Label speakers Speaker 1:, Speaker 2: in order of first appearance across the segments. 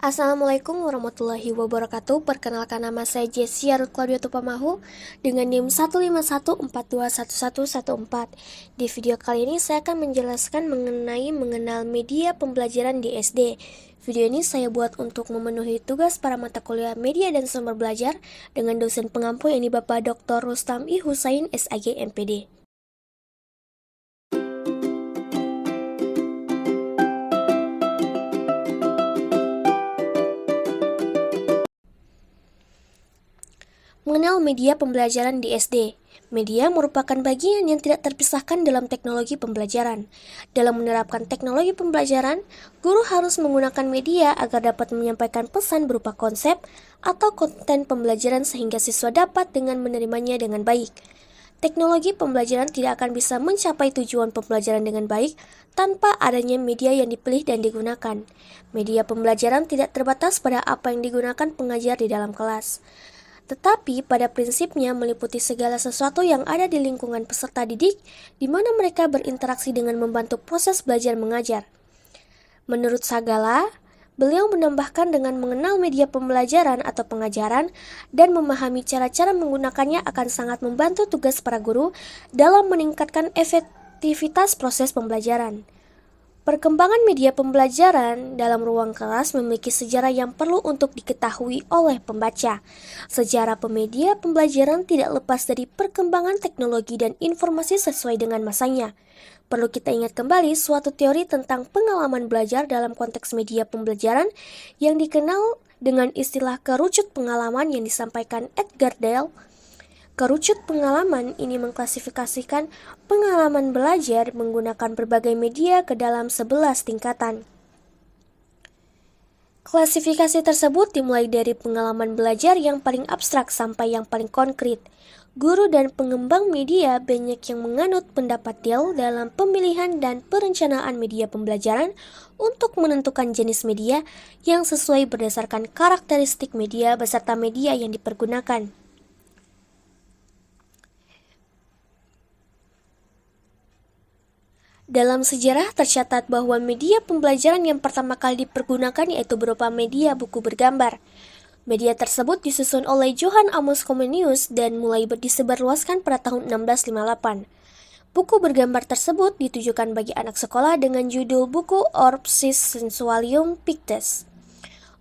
Speaker 1: Assalamualaikum warahmatullahi wabarakatuh. Perkenalkan, nama saya Jessia Ruth Claudia Tupamahu dengan NIM 151421114. Di video kali ini saya akan menjelaskan mengenal media pembelajaran di SD. Video ini saya buat untuk memenuhi tugas para mata kuliah media dan sumber belajar dengan dosen pengampu yakni Bapak Dr. Rustam I. Husain SAG MPD. Mengenal media pembelajaran di SD. Media merupakan bagian yang tidak terpisahkan dalam teknologi pembelajaran. Dalam menerapkan teknologi pembelajaran, guru harus menggunakan media agar dapat menyampaikan pesan berupa konsep atau konten pembelajaran sehingga siswa dapat dengan menerimanya dengan baik. Teknologi pembelajaran tidak akan bisa mencapai tujuan pembelajaran dengan baik tanpa adanya media yang dipilih dan digunakan. Media pembelajaran tidak terbatas pada apa yang digunakan pengajar di dalam kelas, tetapi pada prinsipnya meliputi segala sesuatu yang ada di lingkungan peserta didik, di mana mereka berinteraksi dengan membantu proses belajar mengajar. Menurut Sagala, beliau menambahkan dengan mengenal media pembelajaran atau pengajaran dan memahami cara-cara menggunakannya akan sangat membantu tugas para guru dalam meningkatkan efektivitas proses pembelajaran. Perkembangan media pembelajaran dalam ruang kelas memiliki sejarah yang perlu untuk diketahui oleh pembaca. Sejarah media pembelajaran tidak lepas dari perkembangan teknologi dan informasi sesuai dengan masanya. Perlu kita ingat kembali suatu teori tentang pengalaman belajar dalam konteks media pembelajaran yang dikenal dengan istilah kerucut pengalaman yang disampaikan Edgar Dale. Kerucut pengalaman ini mengklasifikasikan pengalaman belajar menggunakan berbagai media ke dalam 11 tingkatan. Klasifikasi tersebut dimulai dari pengalaman belajar yang paling abstrak sampai yang paling konkret. Guru dan pengembang media banyak yang menganut pendapat Dale dalam pemilihan dan perencanaan media pembelajaran untuk menentukan jenis media yang sesuai berdasarkan karakteristik media beserta media yang dipergunakan. Dalam sejarah tercatat bahwa media pembelajaran yang pertama kali dipergunakan yaitu berupa media buku bergambar. Media tersebut disusun oleh Johann Amos Comenius dan mulai disebarluaskan pada tahun 1658. Buku bergambar tersebut ditujukan bagi anak sekolah dengan judul buku Orbis Sensualium Pictus.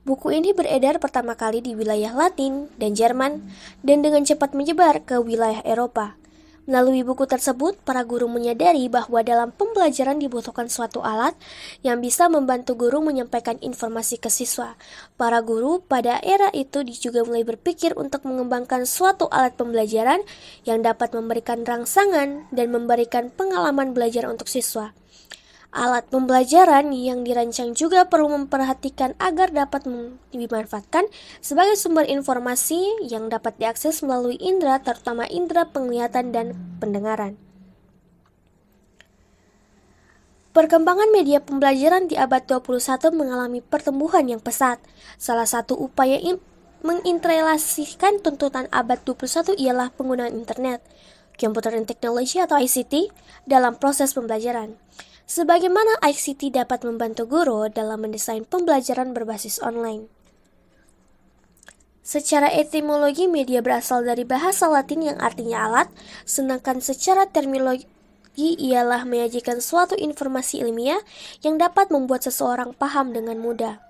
Speaker 1: Buku ini beredar pertama kali di wilayah Latin dan Jerman dan dengan cepat menyebar ke wilayah Eropa. Melalui buku tersebut, para guru menyadari bahwa dalam pembelajaran dibutuhkan suatu alat yang bisa membantu guru menyampaikan informasi ke siswa. Para guru pada era itu juga mulai berpikir untuk mengembangkan suatu alat pembelajaran yang dapat memberikan rangsangan dan memberikan pengalaman belajar untuk siswa. Alat pembelajaran yang dirancang juga perlu memperhatikan agar dapat dimanfaatkan sebagai sumber informasi yang dapat diakses melalui indera, terutama indera penglihatan dan pendengaran. Perkembangan media pembelajaran di abad 21 mengalami pertumbuhan yang pesat. Salah satu upaya mengintegrasikan tuntutan abad 21 ialah penggunaan internet, Computer and Technology atau ICT, dalam proses pembelajaran. Sebagaimana ICT dapat membantu guru dalam mendesain pembelajaran berbasis online. Secara etimologi, media berasal dari bahasa Latin yang artinya alat, sedangkan secara terminologi ialah menyajikan suatu informasi ilmiah yang dapat membuat seseorang paham dengan mudah.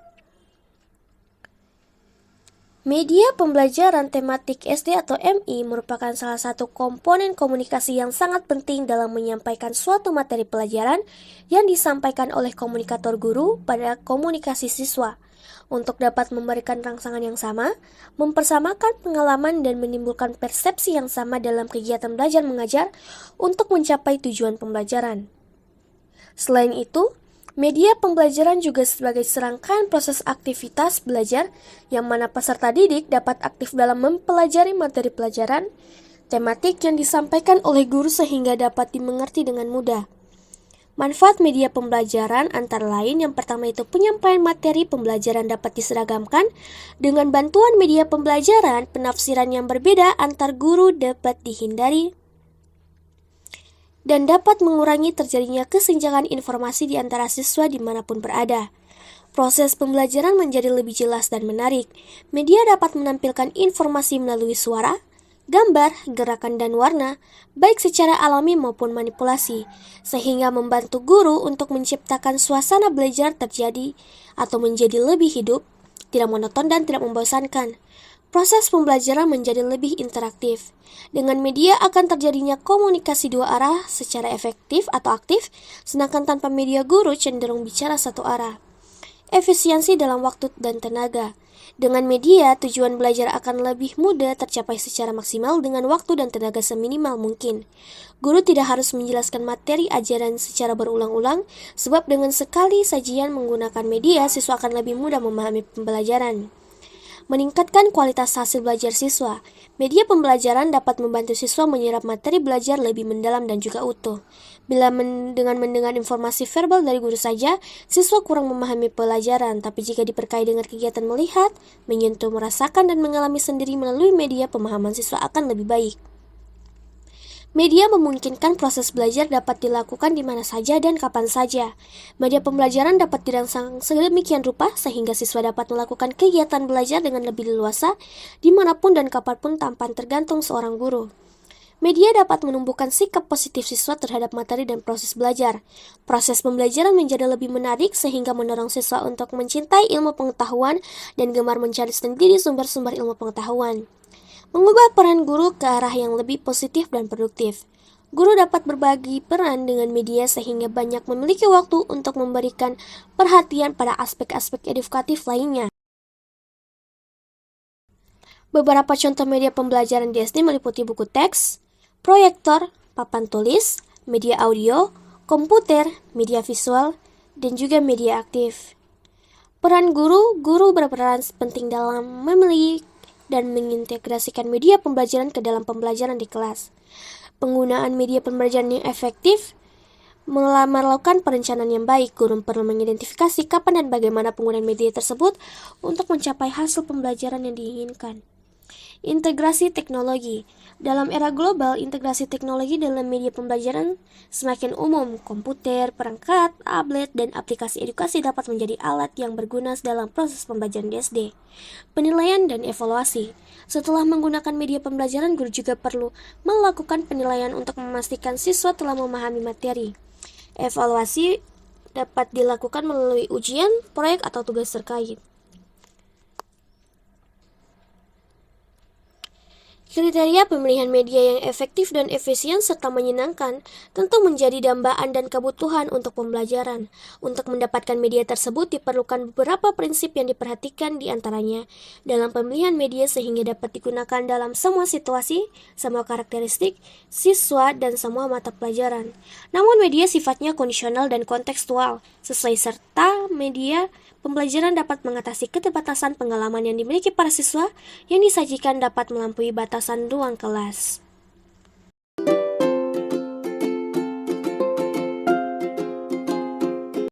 Speaker 1: Media pembelajaran tematik SD atau MI merupakan salah satu komponen komunikasi yang sangat penting dalam menyampaikan suatu materi pelajaran yang disampaikan oleh komunikator guru pada komunikasi siswa. Untuk dapat memberikan rangsangan yang sama, mempersamakan pengalaman dan menimbulkan persepsi yang sama dalam kegiatan belajar mengajar untuk mencapai tujuan pembelajaran. Selain itu, media pembelajaran juga sebagai serangkaian proses aktivitas belajar yang mana peserta didik dapat aktif dalam mempelajari materi pelajaran, tematik yang disampaikan oleh guru sehingga dapat dimengerti dengan mudah. Manfaat media pembelajaran antara lain yang pertama itu penyampaian materi pembelajaran dapat diseragamkan. Dengan bantuan media pembelajaran, penafsiran yang berbeda antar guru dapat dihindari dan dapat mengurangi terjadinya kesenjangan informasi di antara siswa dimanapun berada. Proses pembelajaran menjadi lebih jelas dan menarik. Media dapat menampilkan informasi melalui suara, gambar, gerakan, dan warna, baik secara alami maupun manipulasi, sehingga membantu guru untuk menciptakan suasana belajar terjadi atau menjadi lebih hidup, tidak monoton dan tidak membosankan. Proses pembelajaran menjadi lebih interaktif. Dengan media akan terjadinya komunikasi dua arah secara efektif atau aktif, sedangkan tanpa media guru cenderung bicara satu arah. Efisiensi dalam waktu dan tenaga. Dengan media, tujuan belajar akan lebih mudah tercapai secara maksimal dengan waktu dan tenaga seminimal mungkin. Guru tidak harus menjelaskan materi ajaran secara berulang-ulang, sebab dengan sekali sajian menggunakan media, siswa akan lebih mudah memahami pembelajaran. Meningkatkan kualitas hasil belajar siswa. Media pembelajaran dapat membantu siswa menyerap materi belajar lebih mendalam dan juga utuh. Dengan mendengar informasi verbal dari guru saja, siswa kurang memahami pelajaran, tapi jika diperkaya dengan kegiatan melihat, menyentuh, merasakan, dan mengalami sendiri melalui media, pemahaman siswa akan lebih baik. Media memungkinkan proses belajar dapat dilakukan di mana saja dan kapan saja. Media pembelajaran dapat dirancang sedemikian rupa sehingga siswa dapat melakukan kegiatan belajar dengan lebih leluasa dimanapun dan kapanpun tanpa tergantung seorang guru. Media dapat menumbuhkan sikap positif siswa terhadap materi dan proses belajar. Proses pembelajaran menjadi lebih menarik sehingga mendorong siswa untuk mencintai ilmu pengetahuan dan gemar mencari sendiri sumber-sumber ilmu pengetahuan. Mengubah peran guru ke arah yang lebih positif dan produktif. Guru dapat berbagi peran dengan media sehingga banyak memiliki waktu untuk memberikan perhatian pada aspek-aspek edukatif lainnya. Beberapa contoh media pembelajaran di SD meliputi buku teks, proyektor, papan tulis, media audio, komputer, media visual, dan juga media aktif. Peran guru berperan penting dalam memilih dan mengintegrasikan media pembelajaran ke dalam pembelajaran di kelas. Penggunaan media pembelajaran yang efektif memerlukan perencanaan yang baik. Guru perlu mengidentifikasi kapan dan bagaimana penggunaan media tersebut untuk mencapai hasil pembelajaran yang diinginkan. Integrasi teknologi. Dalam era global, integrasi teknologi dalam media pembelajaran semakin umum. Komputer, perangkat, tablet, dan aplikasi edukasi dapat menjadi alat yang berguna dalam proses pembelajaran di SD. Penilaian dan evaluasi. Setelah menggunakan media pembelajaran, guru juga perlu melakukan penilaian untuk memastikan siswa telah memahami materi. Evaluasi dapat dilakukan melalui ujian, proyek, atau tugas terkait. Kriteria pemilihan media yang efektif dan efisien serta menyenangkan tentu menjadi dambaan dan kebutuhan untuk pembelajaran. Untuk mendapatkan media tersebut diperlukan beberapa prinsip yang diperhatikan di antaranya dalam pemilihan media sehingga dapat digunakan dalam semua situasi, semua karakteristik, siswa, dan semua mata pelajaran. Namun media sifatnya kondisional dan kontekstual, sesuai serta media pembelajaran dapat mengatasi keterbatasan pengalaman yang dimiliki para siswa yang disajikan dapat melampaui batasan ruang kelas.